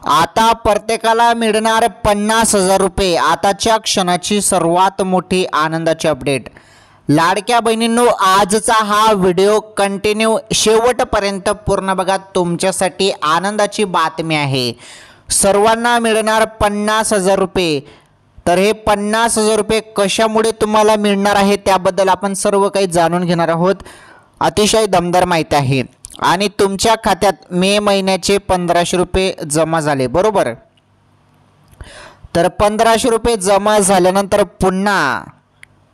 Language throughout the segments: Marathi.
आता प्रत्येकाला मिळणार 50,000 रुपये। आताच्या क्षणाची सर्वात मोठी आनंदाची अपडेट। लाडक्या बहिणींनो, आजचा हा व्हिडिओ कंटिन्यू शेवटपर्यंत पूर्ण बघा, तुमच्यासाठी आनंदाची बातमी आहे। सर्वांना मिळणार 50,000 रुपये। तर हे 50,000 रुपये कशामुळे तुम्हाला मिळणार आहे त्याबद्दल आपण सर्व काही जाणून घेणार आहोत। अतिशय दमदार माहिती आहे। आणि तुमच्या खात्यात मे महिन्याचे 1500 रुपये जमा झाले, बरोबर। तर 1500 रुपये जमा झाल्यानंतर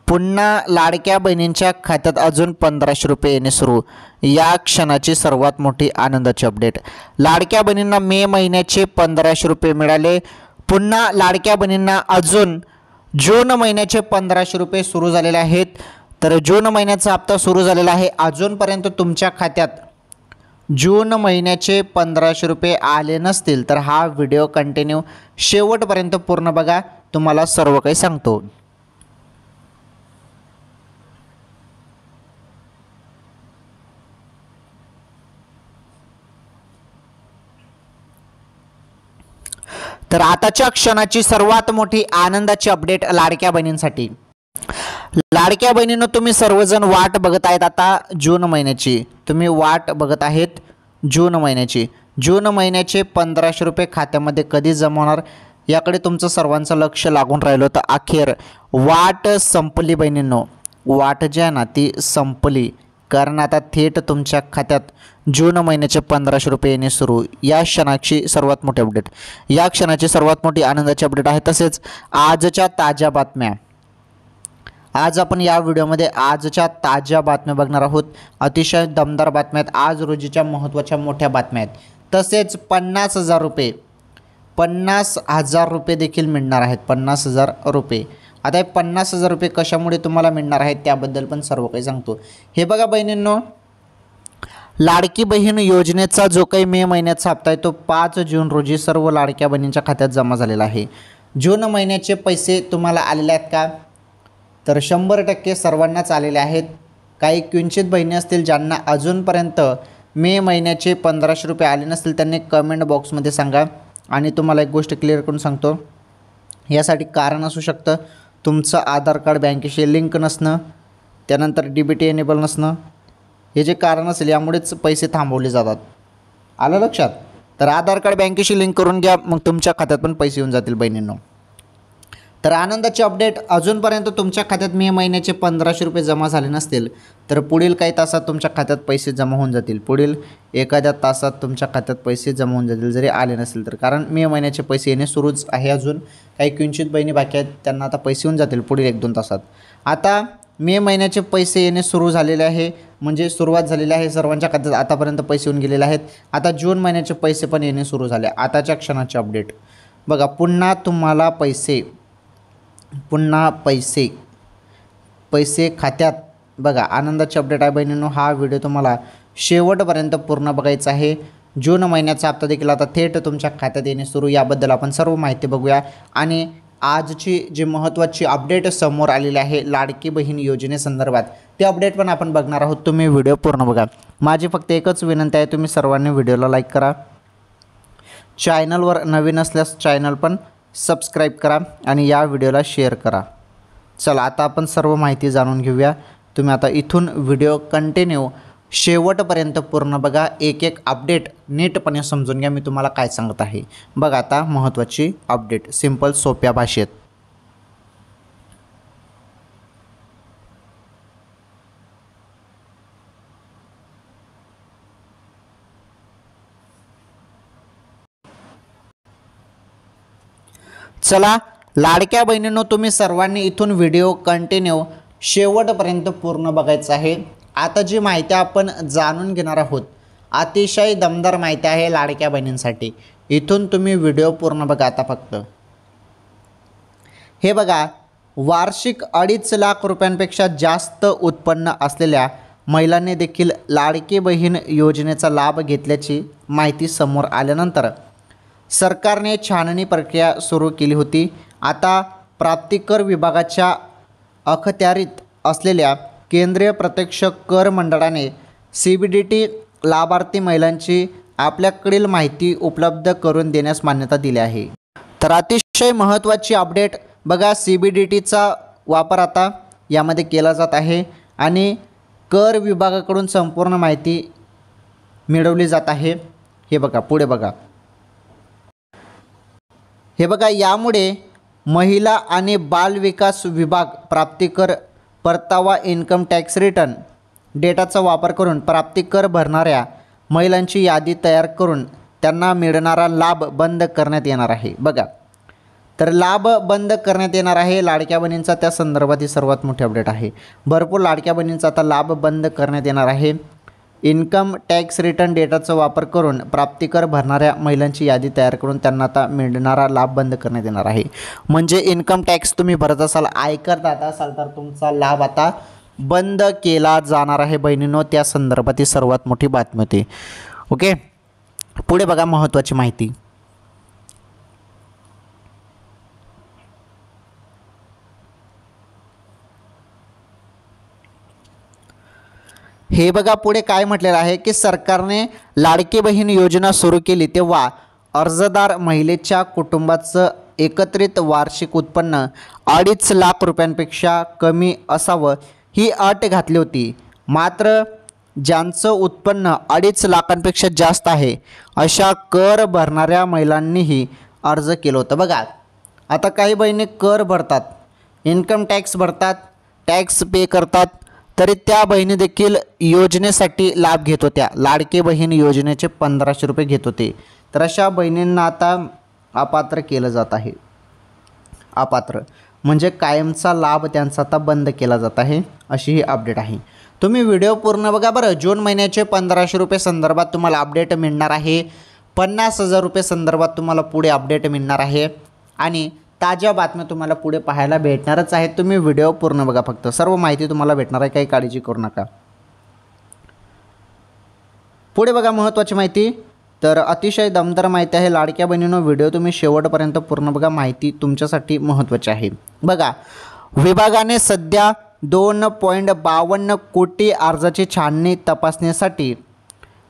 पुन्हा लाडक्या बहिणींच्या खात्यात अजून 1500 रुपये येणे सुरू। या क्षणाची सर्वात मोठी आनंदाची अपडेट। लाडक्या बहिणींना मे महिन्याचे 1500 रुपये मिळाले। पुन्हा लाडक्या बहिणींना अजून जून महिन्याचे 1500 रुपये सुरू झालेले आहेत। तर जून महिन्याचा हप्ता सुरू झालेला आहे। अजूनपर्यंत तुमच्या खात्यात जून महिन्याचे 1500 रुपये आले नसतील तर हा व्हिडिओ कंटिन्यू शेवटपर्यंत पूर्ण बघा, तुम्हाला सर्व काही सांगतो। तर आताच्या क्षणाची सर्वात मोठी आनंदाची अपडेट लाडक्या बहिणींसाठी। लाडक्या बहिणींनो, तुम्ही सर्वजण वाट बघत आहेत आता जून महिन्याची। तुम्ही वाट बघत आहेत जून महिन्याची। जून महिन्याचे 1500 रुपये खात्यामध्ये कधी जमा होणार याकडे तुमचं सर्वांचं लक्ष लागून राहिलं होतं। अखेर वाट संपली बहिणींनो, वाट जी आहे ना ती संपली। कारण आता थेट तुमच्या खात्यात जून महिन्याचे 1500 रुपये येणे सुरू। या क्षणाची सर्वात मोठी अपडेट, या क्षणाची सर्वात मोठी आनंदाची अपडेट आहे। तसेच आजच्या ताज्या बातम्या, आज आपण या व्हिडिओमध्ये आजच्या ताज्या बातम्या बघणार आहोत। अतिशय दमदार बातम्या आहेत। आज रोजीच्या महत्त्वाच्या मोठ्या बातम्या आहेत। तसेच 50,000 रुपये देखील मिळणार आहेत। 50,000 रुपये। आता हे 50,000 रुपये कशामुळे तुम्हाला मिळणार आहेत त्याबद्दल पण सर्व काही सांगतो। हे बघा बहिणींनो, लाडकी बहीण योजनेचा जो काही मे महिन्याचा हप्ता आहे तो 5 जून रोजी सर्व लाडक्या बहिणींच्या खात्यात जमा झालेला आहे। जून महिन्याचे पैसे तुम्हाला आलेले आहेत का? तर 100% सर्वांनाच आलेले आहेत। काही किंचित बहिणी असतील ज्यांना अजूनपर्यंत मे महिन्याचे 1500 रुपये आले नसतील, त्यांनी कमेंट बॉक्समध्ये सांगा। आणि तुम्हाला एक गोष्ट क्लिअर करून सांगतो, यासाठी कारण असू शकतं तुमचं आधार कार्ड बँकेशी लिंक नसणं, त्यानंतर DBT एनेबल नसणं, हे जे कारण असेल यामुळेच पैसे थांबवले जातात। आलं लक्षात? तर आधार कार्ड बँकेशी लिंक करून घ्या, मग तुमच्या खात्यात पण पैसे येऊन जातील बहिणींनो। तर आनंदाची अपडेट, अजूनपर्यंत तुमच्या खात्यात मे महिन्याचे 1500 रुपये जमा झाले नसतील तर पुढील काही तासात तुमच्या खात्यात पैसे जमा होऊन जातील। पुढील एखाद्या तासात तुमच्या खात्यात पैसे जमा होऊन जातील जरी आले नसतील तर, कारण मे महिन्याचे पैसे येणे सुरूच आहे। अजून काही किंचित बहिणी बाकी आहेत, त्यांना आता पैसे येऊन जातील पुढील 1-2 तासात। आता मे महिन्याचे पैसे येणे सुरू झालेले आहे, म्हणजे सुरुवात झालेली आहे। सर्वांच्या खात्यात आतापर्यंत पैसे येऊन गेलेले आहेत। आता जून महिन्याचे पैसे पण येणे सुरू झाले। आताच्या क्षणाची अपडेट बघा, पुन्हा तुम्हाला पैसे खात्यात बघा। आनंदाची अपडेट आहे बहिणींनो, हा व्हिडिओ तुम्हाला शेवटपर्यंत पूर्ण बघायचा आहे। जून महिन्याचा हप्ता देखील आता थेट तुमच्या खात्यात येणे सुरू, याबद्दल आपण सर्व माहिती बघूया। आणि आजची जी महत्त्वाची अपडेट समोर आलेली आहे लाडकी बहीण योजनेसंदर्भात, ते अपडेट पण आपण बघणार आहोत। तुम्ही व्हिडिओ पूर्ण बघा। माझी फक्त एकच विनंती आहे, तुम्ही सर्वांनी व्हिडिओला लाईक करा, चॅनलवर नवीन असल्यास चॅनल पण सबस्क्राईब करा आणि या व्हिडिओला शेअर करा। चला आता आपण सर्व माहिती जाणून घेऊया। तुम्ही आता इथून व्हिडिओ कंटिन्यू शेवटपर्यंत पूर्ण बघा, एक अपडेट नीटपणे समजून घ्या मी तुम्हाला काय सांगत आहे। बघा आता महत्त्वाची अपडेट सिंपल सोप्या भाषेत। चला लाडक्या बहिणींनो, तुम्ही सर्वांनी इथून व्हिडिओ कंटिन्यू शेवटपर्यंत पूर्ण बघायचं आहे। आता जी माहिती आपण जाणून घेणार आहोत अतिशय दमदार माहिती आहे लाडक्या बहिणींसाठी। इथून तुम्ही व्हिडिओ पूर्ण बघा। आता फक्त हे बघा, वार्षिक 2.5 लाख रुपयांपेक्षा जास्त उत्पन्न असलेल्या महिलांनी देखील लाडकी बहीण योजनेचा लाभ घेतल्याची माहिती समोर आल्यानंतर सरकारने छाननी प्रक्रिया सुरू केली होती। आता प्राप्तिकर विभागाच्या अखत्यारीत असलेल्या केंद्रीय प्रत्यक्ष कर मंडळाने CBDT लाभार्थी महिलांची आपल्याकडील माहिती उपलब्ध करून देण्यास मान्यता दिली आहे. तर अतिशय महत्त्वाची अपडेट बघा, CBDTचा वापर आता यामध्ये केला जात आहे आणि कर विभागाकडून संपूर्ण माहिती मिळवली जात आहे. हे बघा, पुढे बघा, हे बघा, यामुळे महिला आणि बाल विकास विभाग प्राप्तिकर परतावा इन्कम टॅक्स रिटर्न डेटाचा वापर करून प्राप्तिकर भरणाऱ्या महिलांची यादी तयार करून त्यांना मिळणारा लाभ बंद करण्यात येणार आहे. बघा, तर लाभ बंद करण्यात येणार आहे लाडक्या बहिणींचा, त्या संदर्भात ही सर्वात मोठी अपडेट आहे. भरपूर लाडक्या बहिणींचा आता लाभ बंद करण्यात येणार आहे. इन्कम टॅक्स रिटर्न डेटाचा वापर करून प्राप्तिकर भरणाऱ्या महिलांची यादी तयार करून त्यांना आता मिळणारा लाभ बंद करण्यात येणार आहे. म्हणजे इन्कम टॅक्स तुम्ही भरत असाल, आयकर दाता असाल, तर तुमचा लाभ आता बंद केला जाणार आहे बहिणींनो. त्या संदर्भात ही सर्वात मोठी बातमी होती. ओके, पुढे बघा महत्त्वाची माहिती. हे बघा, पुढे काय म्हटलेलं आहे की सरकारने लाडकी बहीण योजना सुरू केली तेव्हा अर्जदार महिलेच्या कुटुंबाचं एकत्रित वार्षिक उत्पन्न 2.5 लाख रुपयांपेक्षा कमी असावं ही अट घातली होती. मात्र ज्यांचं उत्पन्न 2.5 लाखांपेक्षा जास्त आहे अशा कर भरणाऱ्या महिलांनीही अर्ज केलं होतं. बघा, आता काही बहिणी कर भरतात, इन्कम टॅक्स भरतात, टॅक्स पे करतात, तरी त्या बहिणी देखील योजनेसाठी लाभ घेत होत्या. लाडकी बहीण योजनेचे 1500 रुपये घेत होते. तर अशा बहिणींना आता अपात्र केलं जात आहे. अपात्र म्हणजे कायमचा लाभ त्यांचा आता बंद केला जात आहे, अशी ही अपडेट आहे. तुम्ही व्हिडिओ पूर्ण बघा बरं. जून महिन्याचे 1500 रुपये संदर्भात तुम्हाला अपडेट मिळणार आहे. 50,000 रुपये संदर्भात तुम्हाला पुढे अपडेट मिळणार आहे आणि ताज्या बातम्या तुम्हाला पुढे पाहायला भेटणारच आहेत. तुम्ही व्हिडिओ पूर्ण बघा, फक्त सर्व माहिती तुम्हाला भेटणार आहे, काही काळजी करू नका. पुढे बघा महत्त्वाची माहिती. तर अतिशय दमदार माहिती आहे लाडक्या बहिणींनो, व्हिडिओ तुम्ही शेवटपर्यंत पूर्ण बघा, माहिती तुमच्यासाठी महत्त्वाची आहे. बघा, विभागाने सध्या 2.52 कोटी अर्जाची छाननी तपासण्यासाठी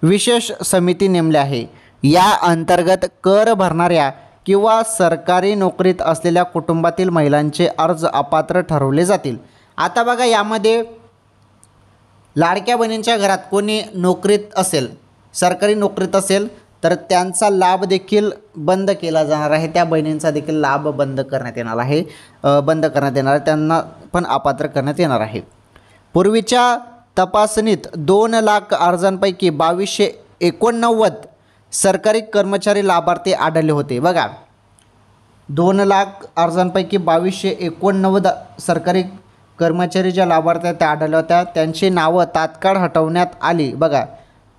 विशेष समिती नेमली आहे. या अंतर्गत कर भरणाऱ्या किंवा सरकारी नोकरीत असलेल्या कुटुंबातील महिलांचे अर्ज अपात्र ठरवले जातील. आता बघा, यामध्ये लाडक्या बहिणींच्या घरात कोणी नोकरीत असेल, सरकारी नोकरीत असेल, तर त्यांचा लाभ देखील बंद केला जाणार आहे. त्या बहिणींचा देखील लाभ बंद करण्यात येणार आहे, त्यांना पण अपात्र करण्यात येणार आहे. पूर्वीच्या तपासणीत 2 लाख अर्जांपैकी 2289 सरकारी कर्मचारी लाभार्थी आढळले होते. बघा, 2 लाख अर्जांपैकी 2289 सरकारी कर्मचारी ज्या लाभार्थी त्या आढळल्या होत्या, त्यांची नावं तात्काळ हटवण्यात आली. बघा,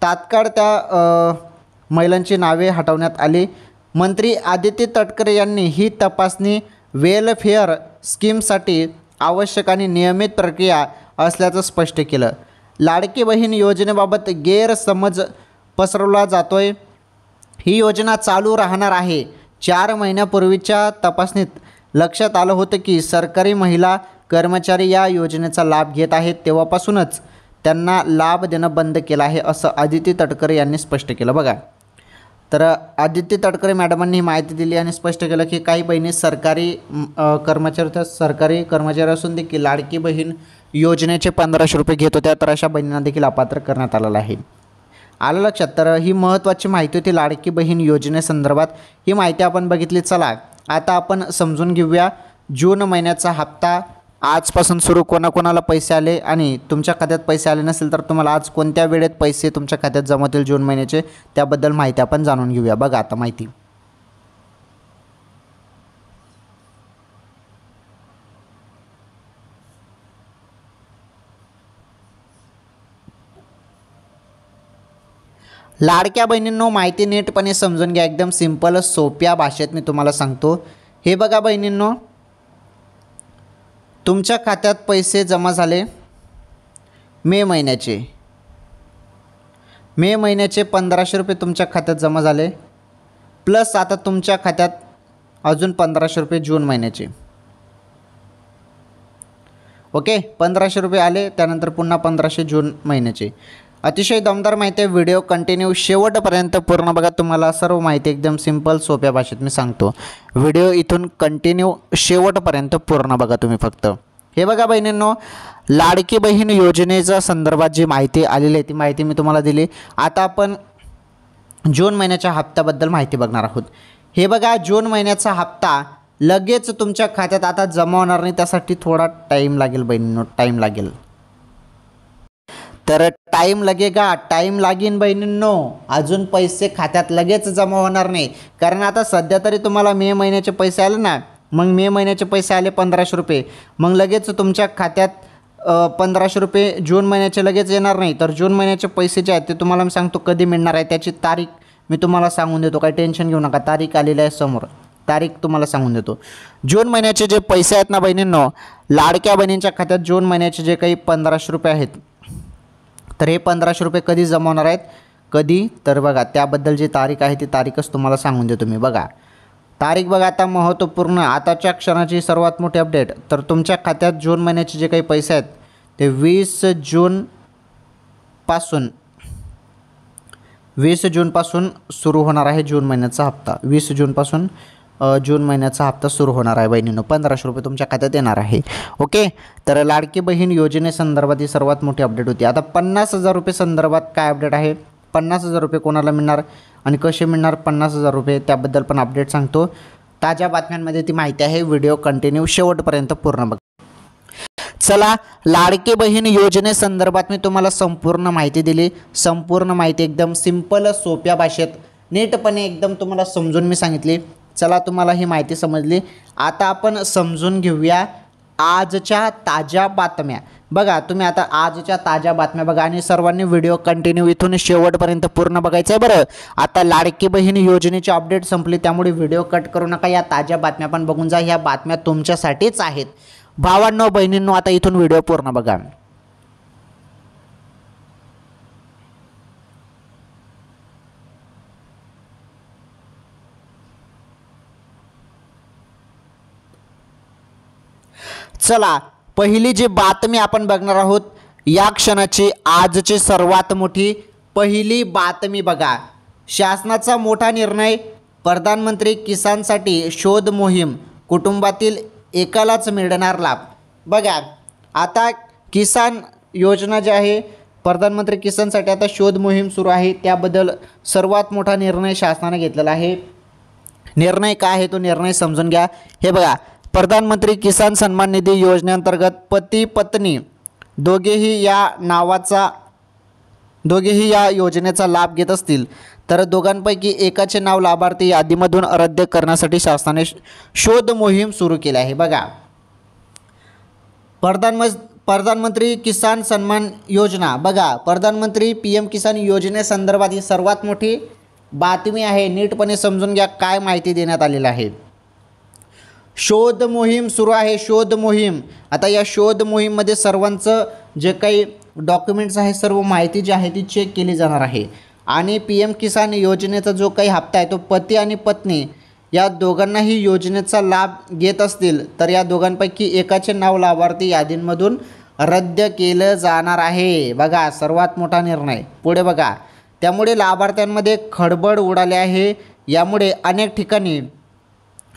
तात्काळ त्या महिलांची नावे हटवण्यात आली. मंत्री आदित्य तटकरे यांनी ही तपासणी वेलफेअर स्कीमसाठी आवश्यक आणि नियमित प्रक्रिया असल्याचं स्पष्ट केलं. लाडकी बहीण योजनेबाबत गैरसमज पसरवला जातोय. ही योजना चालू राहणार आहे. 4 महिन्यापूर्वीच्या तपासणीत लक्षात आलं होतं की सरकारी महिला कर्मचारी या योजनेचा लाभ घेत आहेत, तेव्हापासूनच त्यांना लाभ देणं बंद केलं आहे, असं आदित्य तटकरे यांनी स्पष्ट केलं. बघा, तर आदित्य तटकरे मॅडमांनी ही माहिती दिली आणि स्पष्ट केलं की काही बहिणी सरकारी कर्मचारी असून देखील लाडकी बहीण योजनेचे 1500 रुपये घेत होत्या, तर अशा बहिणींना देखील अपात्र करण्यात आलेलं आहे. आलं लक्षात. तर ही महत्त्वाची माहिती होती लाडकी बहीण योजनेसंदर्भात. ही माहिती आपण बघितली. चला आता आपण समजून घेऊया जून महिन्याचा हप्ता आजपासून सुरू कोणाकोणाला पैसे आले आणि तुमच्या खात्यात पैसे आले नसेल तर तुम्हाला आज कोणत्या वेळेत पैसे तुमच्या खात्यात जमा होतील जून महिन्याचे, त्याबद्दल माहिती आपण जाणून घेऊया. बघा आता माहिती. लाडक्या बहिणींनो, माहिती नीटपणे समजून घ्या. एकदम सिंपल सोप्या भाषेत मी तुम्हाला सांगतो. हे बघा बहिणींनो, तुमच्या खात्यात पैसे जमा झाले मे महिन्याचे 1500 रुपये तुमच्या खात्यात जमा झाले, प्लस आता तुमच्या खात्यात अजून 1500 रुपये जून महिन्याचे. ओके, 1500 रुपये आले, त्यानंतर पुन्हा 1500 जून महिन्याचे. अतिशय दमदार माहिती आहे. व्हिडिओ कंटिन्यू शेवटपर्यंत पूर्ण बघा. तुम्हाला सर्व माहिती एकदम सिंपल सोप्या भाषेत मी सांगतो. व्हिडिओ इथून कंटिन्यू शेवटपर्यंत पूर्ण बघा तुम्ही फक्त. हे बघा बहिणींनो, लाडकी बहीण योजनेच्या संदर्भात जी माहिती आलेली आहे ती माहिती मी तुम्हाला दिली. आता आपण जून महिन्याच्या हप्त्याबद्दल माहिती बघणार आहोत. हे बघा, जून महिन्याचा हप्ता लगेच तुमच्या खात्यात आता जमा होणार नाही, त्यासाठी थोडा टाईम लागेल बहिणींनो, टाईम लागेल. तर टाईम लगेगा, टाईम लागेन बहिणींनो. अजून पैसे खात्यात लगेच जमा होणार नाही, कारण आता सध्या तरी तुम्हाला मे महिन्याचे पैसे आले ना, मग मे महिन्याचे पैसे आले 1500 रुपये, मग लगेच तुमच्या खात्यात 1500 रुपये जून महिन्याचे लगेच येणार नाही. तर जून महिन्याचे पैसे जे आहेत ते तुम्हाला मी सांगतो कधी मिळणार आहे, त्याची तारीख मी तुम्हाला सांगून देतो. काही टेन्शन घेऊ नका, तारीख आलेली आहे समोर, तारीख तुम्हाला सांगून देतो. जून महिन्याचे जे पैसे आहेत ना बहिणींनो, लाडक्या बहिणींच्या खात्यात जून महिन्याचे जे काही 1500 रुपये आहेत, तर हे 1500 रुपये कधी जमा होणार आहेत, कधी, तर बघा त्याबद्दल जी तारीख आहे ती तारीखच तुम्हाला सांगून देतो मी. बघा तारीख बघा, आता महत्त्वपूर्ण आताच्या क्षणाची सर्वात मोठी अपडेट. तर तुमच्या खात्यात जून महिन्याचे जे काही पैसे आहेत ते 20 जूनपासून सुरू होणार आहे जून महिन्याचा हप्ता. 20 जूनपासून जून महिन्याचा हप्ता सुरू होणार आहे बहिणींनो. 1500 रुपये तुमच्या खात्यात येणार आहे. ओके, तर लाडकी बहीण योजनेसंदर्भात ही सर्वात मोठी अपडेट होती. आता 50,000 रुपये संदर्भात काय अपडेट आहे, 50,000 रुपये कोणाला मिळणार आणि कसे मिळणार 50,000 रुपये, त्याबद्दल पण अपडेट सांगतो. ताज्या बातम्यांमध्ये ती माहिती आहे. व्हिडिओ कंटिन्यू शेवटपर्यंत पूर्ण बघा. चला, लाडकी बहीण योजनेसंदर्भात मी तुम्हाला संपूर्ण माहिती दिली. संपूर्ण माहिती एकदम सिंपल सोप्या भाषेत नीटपणे एकदम तुम्हाला समजून मी सांगितली. चला, तुम्हाला ही माहिती समजली. आता आपण समजून घेऊया आजच्या ताज्या बातम्या. बघा तुम्ही आता आजच्या ताज्या बातम्या बघा आणि सर्वांनी व्हिडिओ कंटिन्यू इथून शेवटपर्यंत पूर्ण बघायचं आहे बरं. आता लाडकी बहीण योजनेची अपडेट संपली, त्यामुळे व्हिडिओ कट करू नका. या ताज्या बातम्या पण बघून जा. ह्या बातम्या तुमच्यासाठीच आहेत भावांनो बहिणींनो. आता इथून व्हिडिओ पूर्ण बघा. चला, पहिली जी बातमी आपण बघणार आहोत या क्षणाची आजची सर्वात मोठी पहिली बातमी बघा. शासनाचा मोठा निर्णय, प्रधानमंत्री किसानसाठी शोध मोहीम, कुटुंबातील एकालाच मिळणार लाभ. बघा आता किसान योजना जी आहे, प्रधानमंत्री किसानसाठी आता शोध मोहीम सुरू आहे. त्याबद्दल सर्वात मोठा निर्णय शासनाने घेतलेला आहे. निर्णय काय आहे तो निर्णय समजून घ्या. हे बघा, प्रधानमंत्री किसान सन्मान निधी योजनेअंतर्गत पती पत्नी दोघेही या योजनेचा लाभ घेत असतील तर दोघांपैकी एकाचे नाव लाभार्थी यादीमधून रद्द करण्यासाठी शासनाने शोध मोहीम सुरू केली आहे. बघा, प्रधानमंत्री किसान सन्मान योजना, बघा प्रधानमंत्री PM किसान योजनेसंदर्भात ही सर्वात मोठी बातमी आहे. नीटपणे समजून घ्या काय माहिती देण्यात आलेली आहे. शोध मोहीम सुरू आहे, शोध मोहीम. आता या शोध मोहीममध्ये सर्वांचं जे काही डॉक्युमेंट्स आहे, सर्व माहिती जी आहे ती चेक केली जाणार आहे. आणि PM किसान योजनेचा जो काही हप्ता आहे तो पती आणि पत्नी या दोघांनाही योजनेचा लाभ घेत असतील तर या दोघांपैकी एकाचे नाव लाभार्थी यादींमधून रद्द केलं जाणार आहे. बघा सर्वात मोठा निर्णय. पुढे बघा, त्यामुळे लाभार्थ्यांमध्ये खळबळ उडाली आहे. यामुळे अनेक ठिकाणी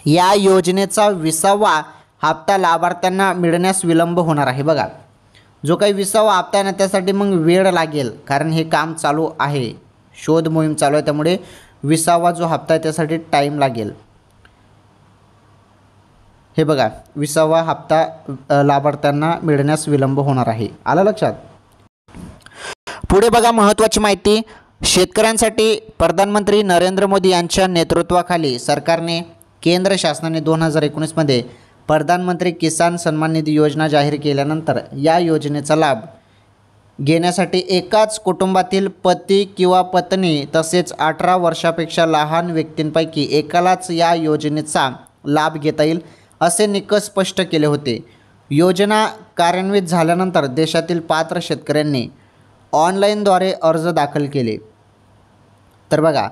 या योजनेचा 20वा हप्ता लाभार्थ्यांना मिळण्यास विलंब होणार आहे. बघा, जो काही 20वा हप्ता आहे ना त्यासाठी मग वेळ लागेल, कारण हे काम चालू आहे, शोध मोहीम चालू आहे, त्यामुळे 20वा जो हप्ता आहे त्यासाठी टाईम लागेल. हे बघा, 20वा हप्ता लाभार्थ्यांना मिळण्यास विलंब होणार आहे. आलं लक्षात. पुढे बघा महत्त्वाची माहिती. शेतकऱ्यांसाठी प्रधानमंत्री नरेंद्र मोदी यांच्या नेतृत्वाखाली सरकारने केंद्र शासनाने 2019 मध्ये प्रधानमंत्री किसान सन्मान निधी योजना जाहीर केल्यानंतर या योजनेचा लाभ घेण्यासाठी एकाच कुटुंबातील पती किंवा पत्नी तसेच 18 वर्षापेक्षा लहान व्यक्तींपैकी एकालाच या योजनेचा लाभ घेता येईल असे निकष स्पष्ट केले होते. योजना कार्यान्वित झाल्यानंतर देशातील पात्र शेतकऱ्यांनी ऑनलाईनद्वारे अर्ज दाखल केले. तर बघा,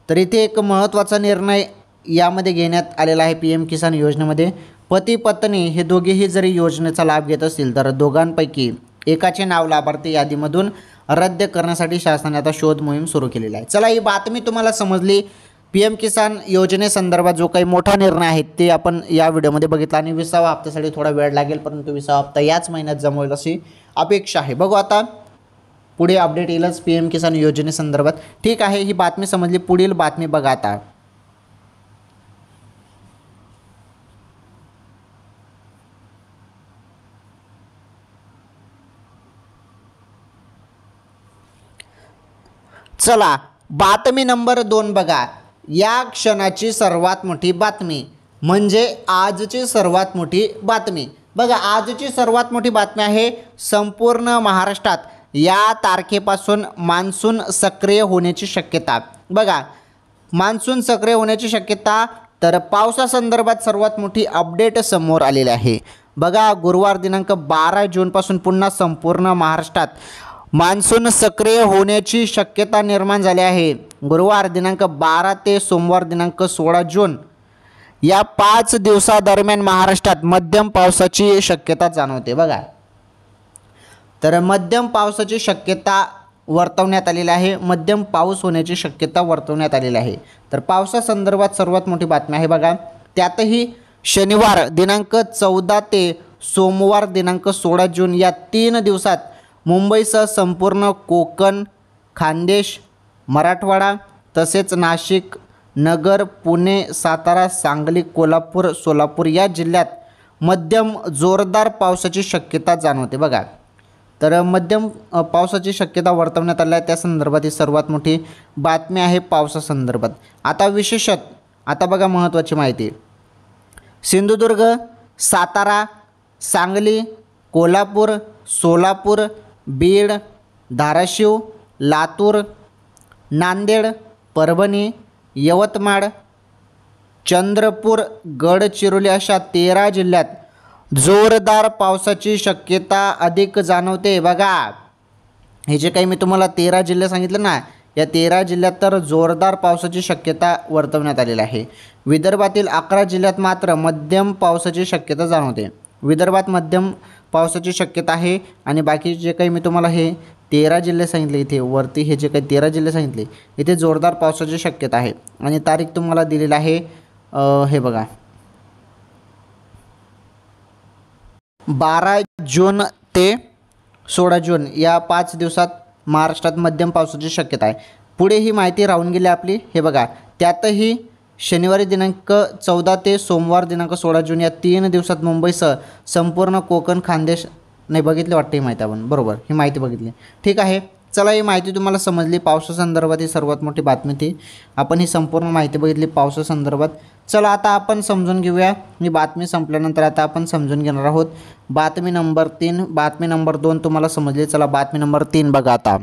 तर इथे एक महत्त्वाचा निर्णय यामध्ये घेण्यात आलेला आहे. PM किसान योजनेमध्ये पती पत्नी हे दोघेही जरी योजनेचा लाभ घेत असतील तर दोघांपैकी एकाचे नाव लाभार्थी यादीमधून रद्द करण्यासाठी शासनाने आता शोध मोहीम सुरू केलेली आहे. चला, ही बातमी तुम्हाला समजली. PM किसान योजनेसंदर्भात जो काही मोठा निर्णय आहे ते आपण या व्हिडिओमध्ये बघितला आणि 20वा हप्त्यासाठी थोडा वेळ लागेल, परंतु 20वा हप्ता याच महिन्यात जमा होईल अशी अपेक्षा आहे. बघू आता पुढे अपडेट येईलच PM किसान योजनेसंदर्भात. ठीक आहे, ही बातमी समजली. पुढील बातमी बघा आता. चला, बातमी नंबर 2 बघा. या क्षणाची सर्वात मोठी बातमी म्हणजे आजची सर्वात मोठी बातमी. बघा, आजची सर्वात मोठी बातमी आहे संपूर्ण महाराष्ट्रात या तारखेपासून मान्सून सक्रिय होण्याची शक्यता. बघा, मान्सून सक्रिय होण्याची शक्यता. तर पावसासंदर्भात सर्वात मोठी अपडेट समोर आलेली आहे. बघा, गुरुवार दिनांक 12 जूनपासून पुन्हा संपूर्ण महाराष्ट्रात मान्सून सक्रिय होण्याची शक्यता निर्माण झाली आहे. गुरुवार दिनांक 12 ते सोमवार दिनांक 16 जून या 5 दिवसादरम्यान महाराष्ट्रात मध्यम पावसाची शक्यता जाणवते. बघा, तर मध्यम पावसाची शक्यता वर्तवण्यात आलेली आहे. मध्यम पाऊस होण्याची शक्यता वर्तवण्यात आलेली आहे. तर पावसासंदर्भात सर्वात मोठी बातमी आहे. बघा, त्यातही शनिवार दिनांक 14 ते सोमवार दिनांक 16 जून या 3 दिवसात मुंबईसह संपूर्ण कोकण, खानदेश, मराठवाडा तसेच नाशिक, नगर, पुणे, सातारा, सांगली, कोल्हापूर, सोलापूर या जिल्ह्यात मध्यम जोरदार पावसाची शक्यता जाणवते. बघा, तर मध्यम पावसाची शक्यता वर्तवण्यात आली आहे. त्या संदर्भात ही सर्वात मोठी बातमी आहे पावसासंदर्भात. आता विशेषत आता बघा महत्त्वाची माहिती. सिंधुदुर्ग, सातारा, सांगली, कोल्हापूर, सोलापूर, बीड, धाराशिव, लातूर, नांदेड, परभणी, यवतमाळ, चंद्रपूर, गडचिरोली अशा 13 जिल्ह्यात जोरदार पावसाची शक्यता अधिक जाणवते. बघा, हे जे काही मी तुम्हाला 13 जिल्हे सांगितले ना, या 13 जिल्ह्यात तर जोरदार पावसाची शक्यता वर्तवण्यात आलेली आहे. विदर्भातील 11 जिल्ह्यात मात्र मध्यम पावसाची शक्यता जाणवते. विदर्भात मध्यम पावसाची शक्यता आहे आणि बाकी जे काही मी तुम्हाला हे 13 जिल्हे सांगितले, इथे वरती हे जे काही 13 जिल्हे सांगितले इथे जोरदार पावसाची शक्यता आहे. आणि तारीख तुम्हाला दिलेली आहे हे बघा 12 जून ते 16 जून या 5 दिवसात महाराष्ट्रात मध्यम पावसाची शक्यता आहे. पुढे ही माहिती राहून गेली आपली. हे बघा, त्यातही शनिवारी दिनांक 14 ते सोमवार दिनांक 16 जून या 3 दिवसात मुंबईसह संपूर्ण कोकण, खानदेश नाही बघितले वाटते ही माहिती आपण. बरोबर, ही माहिती बघितली. ठीक आहे, चला, ही माहिती तुम्हाला समजली. पावसासंदर्भात ही सर्वात मोठी बातमी ती. आपण ही संपूर्ण माहिती बघितली पावसासंदर्भात. चला, आता आपण समजून घेऊया. ही बातमी संपल्यानंतर आता आपण समजून घेणार आहोत बातमी नंबर 3. बातमी नंबर 2 तुम्हाला समजली. चला, बातमी नंबर 3 बघा आता.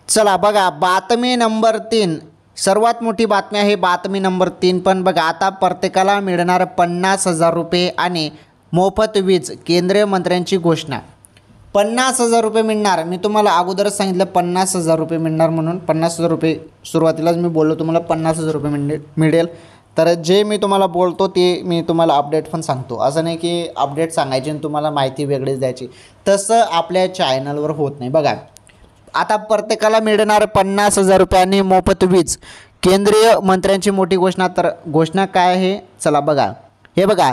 चला बघा, बातमी नंबर 3 सर्वात मोठी बातमी आहे. बातमी नंबर 3 पण बघा, आता प्रत्येकाला मिळणार 50,000 रुपये आणि मोफत वीज. केंद्रीय मंत्र्यांची घोषणा. 50,000 रुपये मिळणार. मी तुम्हाला अगोदरच सांगितलं 50,000 रुपये मिळणार म्हणून. 50,000 रुपये सुरुवातीलाच मी बोललो तुम्हाला 50,000 रुपये मिळेल. तर जे मी तुम्हाला बोलतो ते मी तुम्हाला अपडेट पण सांगतो. असं नाही की अपडेट सांगायची आणि तुम्हाला माहिती वेगळीच द्यायची. तसं आपल्या चॅनलवर होत नाही. बघा, आता प्रत्येकाला मिळणार 50,000 रुपयांनी मोफत वीज. केंद्रीय मंत्र्यांची मोठी घोषणा. तर घोषणा काय आहे चला बघा. हे बघा,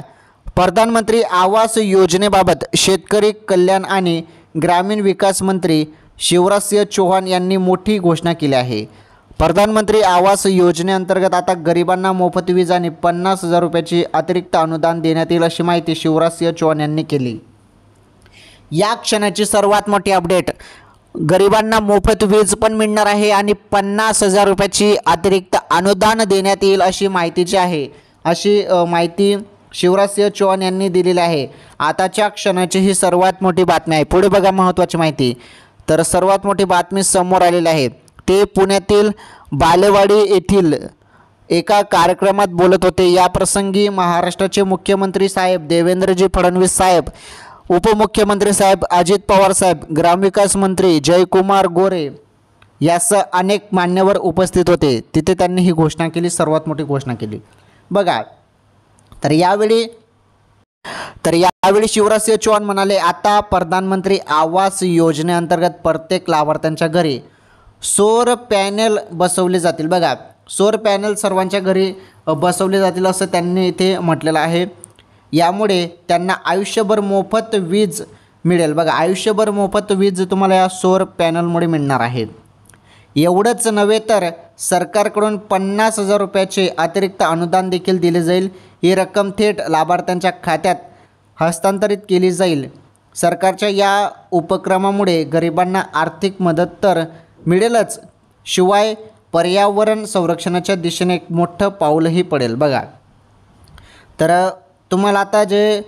प्रधानमंत्री आवास योजनेबाबत शेतकरी कल्याण आणि ग्रामीण विकास मंत्री शिवराजसिंह चौहान यांनी मोठी घोषणा केली आहे. प्रधानमंत्री आवास योजनेअंतर्गत आता गरिबांना मोफत वीज आणि 50,000 रुपयाची अतिरिक्त अनुदान देण्यात येईल अशी माहिती शिवराजसिंह चौहान यांनी केली. या क्षणाची सर्वात मोठी अपडेट. गरिबांना मोफत वीज पण मिळणार आहे आणि 50,000 रुपयाची अतिरिक्त अनुदान देण्यात येईल अशी माहितीची आहे. अशी माहिती शिवराजसिंह चौहान यांनी दिलेली आहे. आताच्या क्षणाची ही सर्वात मोठी बातमी आहे. पुढे बघा महत्त्वाची माहिती. तर सर्वात मोठी बातमी समोर आलेली आहे. ते पुण्यातील बालेवाडी येथील एका कार्यक्रमात बोलत होते. या प्रसंगी महाराष्ट्राचे मुख्यमंत्री साहेब देवेंद्रजी फडणवीस साहेब, उपमुख्यमंत्री साहेब अजित पवार साहेब, ग्रामविकास मंत्री जयकुमार गोरे, यासह अनेक मान्यवर उपस्थित होते. तिथे त्यांनी ही घोषणा केली, सर्वात मोठी घोषणा केली. बघा, तर यावेळी शिवराज सिंह चौहान म्हणाले, आता प्रधानमंत्री आवास योजनेअंतर्गत प्रत्येक लाभार्थ्यांच्या घरी सौर पॅनल बसवले जातील. बघा, सौर पॅनल सर्वांच्या घरी बसवले जातील असं त्यांनी इथे म्हटलेलं आहे. यामुळे त्यांना आयुष्यभर मोफत वीज मिळेल. बघा, आयुष्यभर मोफत वीज तुम्हाला या सौर पॅनलमुळे मिळणार आहे. एवढंच नव्हे तर सरकारकडून 50,000 रुपयाचे अतिरिक्त अनुदान देखील दिले जाईल. ही रक्कम थेट लाभार्थ्यांच्या खात्यात हस्तांतरित केली जाईल. सरकारच्या या उपक्रमामुळे गरिबांना आर्थिक मदत तर मिळेलच, शिवाय पर्यावरण संरक्षणाच्या दिशेने एक मोठं पाऊलही पडेल. बघा, तर तुम्हाला आता जे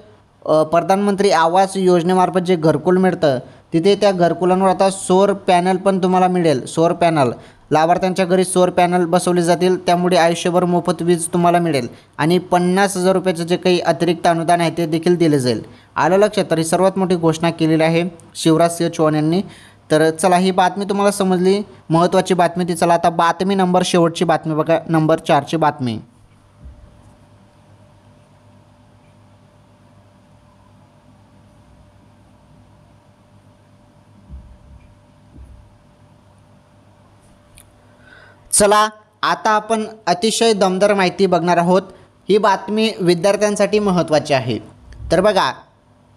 प्रधानमंत्री आवास योजनेमार्फत जे घरकुल मिळतं, तिथे त्या घरकुलांवर आता सौर पॅनल पण तुम्हाला मिळेल. सौर पॅनल, लाभार्थ्यांच्या घरी सौर पॅनल बसवले जातील, त्यामुळे आयुष्यभर मोफत वीज तुम्हाला मिळेल आणि 50,000 रुपयाचं जे काही अतिरिक्त अनुदान आहे ते देखील दिले जाईल. आलं लक्षात? तर ही सर्वात मोठी घोषणा केलेली आहे शिवराज सिंह चौहान यांनी. तर चला, ही बातमी तुम्हाला समजली, महत्त्वाची बातमी ती. चला आता बातमी नंबर, शेवटची बातमी बघा, नंबर 4ची बातमी. चला, आता आपण अतिशय दमदार माहिती बघणार आहोत. ही बातमी विद्यार्थ्यांसाठी महत्त्वाची आहे. तर बघा,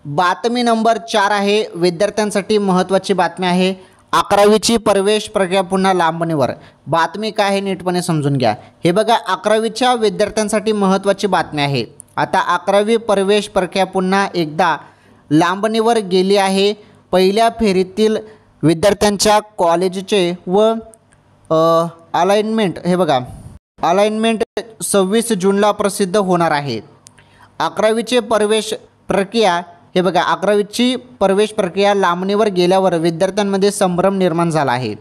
बातमी नंबर 4 आहे, विद्यार्थ्यांसाठी महत्त्वाची बातमी आहे. 11वीची प्रवेश प्रक्रिया पुन्हा लांबणीवर. बातमी काय आहे नीटपणे समजून घ्या. हे बघा, 11वीच्या विद्यार्थ्यांसाठी महत्त्वाची बातमी आहे. आता 11वी प्रवेश प्रक्रिया पुन्हा एकदा लांबणीवर गेली आहे. पहिल्या फेरीतील विद्यार्थ्यांच्या कॉलेजचे व अलाइनमेंट, हे बघा, अलाइनमेंट 26 जूनला प्रसिद्ध होणार आहे. 11वीचे प्रवेश प्रक्रिया, हे बघा, 11वीची प्रवेश प्रक्रिया लांबणीवर गेल्यावर विद्यार्थ्यांमध्ये संभ्रम निर्माण झाला आहे.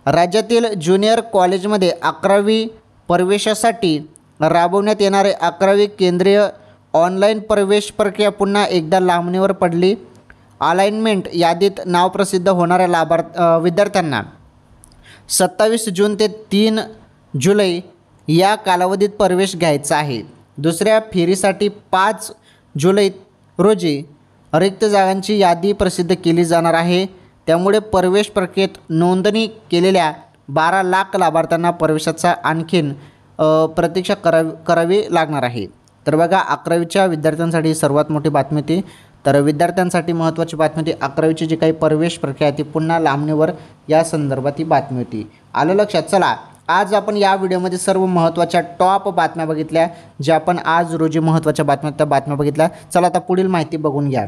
राज्यातील ज्युनियर कॉलेजमध्ये 11वी प्रवेशासाठी राबवण्यात येणारे 11वी केंद्रीय ऑनलाईन प्रवेश प्रक्रिया पुन्हा एकदा लांबणीवर पडली. अलाइनमेंट यादीत नाव प्रसिद्ध होणाऱ्या विद्यार्थ्यांना 27 जून ते 3 जुलै या कालावधीत प्रवेश घ्यायचा आहे. दुसऱ्या फेरीसाठी 5 जुलै रोजी रिक्त जागांची यादी प्रसिद्ध केली जाणार आहे. त्यामुळे प्रवेश प्रक्रियेत नोंदणी केलेल्या 12 लाख लाभार्थ्यांना प्रवेशाचा आणखीन प्रतीक्षा करावी लागणार आहे. तर बघा, 11वीच्या विद्यार्थ्यांसाठी सर्वात मोठी बातमी ती. तर विद्यार्थ्यांसाठी महत्त्वाची बातमी ती, 11वीची जी काही प्रवेश प्रक्रिया ती पुन्हा लांबणीवर, या संदर्भात ही बातमी होती. आलं लक्षात? चला, आज आपण या व्हिडिओमध्ये सर्व महत्त्वाच्या टॉप बातम्या बघितल्या, ज्या आपण आज रोजी महत्त्वाच्या त्या बातम्या बघितल्या. चला, आता पुढील माहिती बघून घ्या.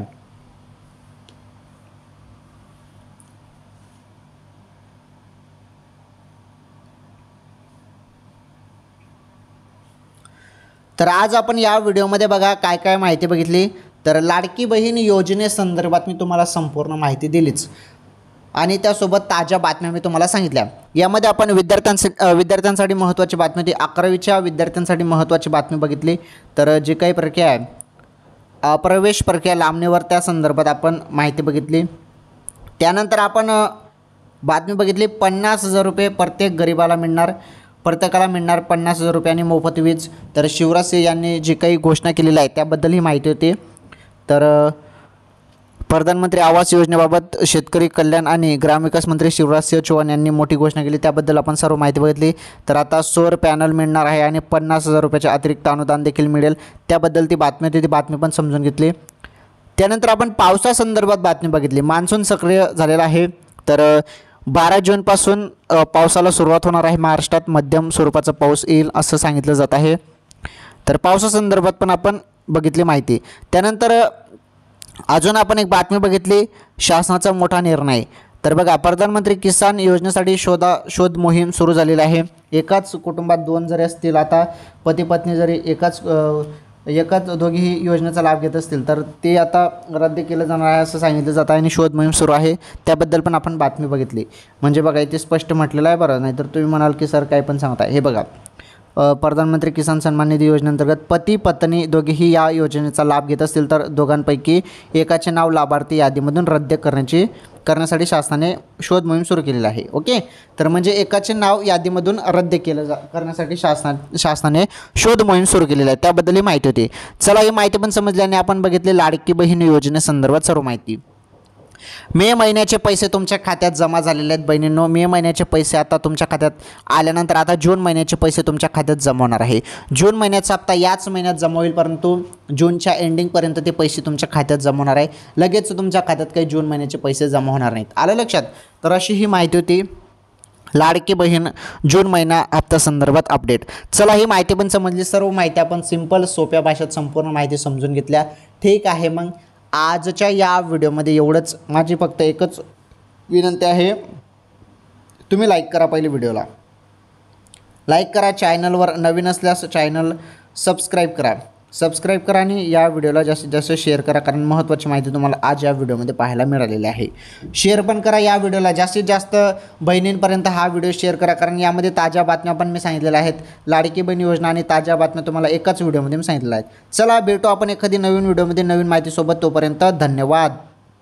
तर आज आपण या व्हिडिओमध्ये बघा काय काय माहिती बघितली. तर लाडकी बहीण योजनेसंदर्भात मी तुम्हाला संपूर्ण माहिती दिलीच आणि त्यासोबत ताज्या बातम्या मी तुम्हाला सांगितल्या. यामध्ये आपण विद्यार्थ्यांसाठी महत्त्वाची बातमी ती, 11वीच्या विद्यार्थ्यांसाठी महत्त्वाची बातमी बघितली. तर जे काही प्रक्रिया आहे, प्रवेश प्रक्रिया लांबणीवर, त्या संदर्भात आपण माहिती बघितली. त्यानंतर आपण बातमी बघितली, 50,000 रुपये प्रत्येक गरिबाला मिळणार, प्रत्येकाला मिळणार 50,000 रुपयांनी मोफत वीज. तर शिवराज सिंह यांनी जी काही घोषणा केलेली आहे त्याबद्दल ही माहिती होती. तर प्रधानमंत्री आवास योजनेबाबत शेतकरी कल्याण आणि ग्रामविकास मंत्री शिवराज सिंह चौहान यांनी मोठी घोषणा केली, त्याबद्दल आपण सर्व माहिती बघितली. तर आता सौर पॅनल मिळणार आहे आणि 50,000 रुपयाचे अतिरिक्त अनुदान देखील मिळेल, त्याबद्दल ती बातमी होती, ती बातमी पण समजून घेतली. त्यानंतर आपण पावसासंदर्भात बातमी बघितली. मान्सून सक्रिय झालेला आहे. तर 12 जूनपासून पावसाला सुरुवात होणार आहे. महाराष्ट्रात मध्यम स्वरूपाचा पाऊस येईल असं सांगितलं जात आहे. तर पावसासंदर्भात पण आपण बघितली माहिती. त्यानंतर अजून आपण एक बातमी बघितली, शासनाचा मोठा निर्णय. तर बघा, प्रधानमंत्री किसान योजनेसाठी शोध मोहीम सुरू झालेली आहे. एकाच कुटुंबात 2 जरी असतील, आता पती पत्नी जरी एकाच दोघीही योजनेचा लाभ घेत असतील तर ते आता रद्द केलं जाणार आहे असं सांगितलं जातं आणि शोध मोहीम सुरू आहे, त्याबद्दल पण आपण बातमी बघितली. म्हणजे बघा, इथे स्पष्ट म्हटलेलं आहे बरं, नाहीतर तुम्ही म्हणाल की सर काय पण सांगताय. हे बघा, प्रधानमंत्री किसान सन्मान निधी योजनेअंतर्गत पती पत्नी दोघेही या योजनेचा लाभ घेत असतील तर दोघांपैकी एकाचे नाव लाभार्थी यादीमधून रद्द करण्याची करण्यासाठी शासनाने शोध मोहीम सुरू केलेली आहे. ओके, तर म्हणजे एकाचे नाव यादीमधून रद्द केलं करण्यासाठी शासनाने शोध मोहीम सुरू केलेली आहे. त्याबद्दल ही माहिती होती. चला, ही माहिती पण समजली आणि आपण बघितले लाडकी बहीण योजनेसंदर्भात सर्व माहिती. मे महिन्याचे पैसे तुमच्या खात्यात जमा झालेले आहेत बहिणींनो. मे महिन्याचे पैसे आता तुमच्या खात्यात आल्यानंतर आता जून महिन्याचे पैसे तुमच्या खात्यात जमा होणार आहे. जून महिन्याचा हप्ता याच महिन्यात जमा होईल, परंतु जूनच्या एंडिंगपर्यंत ते पैसे तुमच्या खात्यात जमा होणार आहे. लगेच तुमच्या खात्यात काही जून महिन्याचे पैसे जमा होणार नाहीत. आलं लक्षात? तर अशी ही माहिती होती लाडकी बहीण जून महिना हप्ता संदर्भात अपडेट. चला, ही माहिती पण समजली. सर्व माहिती आपण सिंपल सोप्या भाषेत संपूर्ण माहिती समजून घेतल्या. ठीक आहे, मग आजच्या या व्हिडिओमध्ये एवढंच. माझी फक्त एकच विनंती आहे, तुम्ही लाईक करा. पहिले व्हिडिओला लाईक करा. चॅनलवर नवीन असल्यास चॅनल सबस्क्राईब करा आणि या व्हिडिओला जास्तीत जास्त शेअर करा, कारण महत्त्वाची माहिती तुम्हाला आज या व्हिडिओमध्ये पाहायला मिळालेली आहे. शेअर पण करा या व्हिडिओला. जास्तीत जास्त बहिणींपर्यंत हा व्हिडिओ शेअर करा, कारण यामध्ये ताज्या बातम्या पण मी सांगितलेल्या आहेत. लाडकी बहीण योजना आणि ताज्या बातम्या तुम्हाला एकाच व्हिडिओमध्ये मी सांगितलेल्या आहेत. चला, भेटू आपण एखादी नवीन व्हिडिओमध्ये नवीन माहितीसोबत. तोपर्यंत धन्यवाद.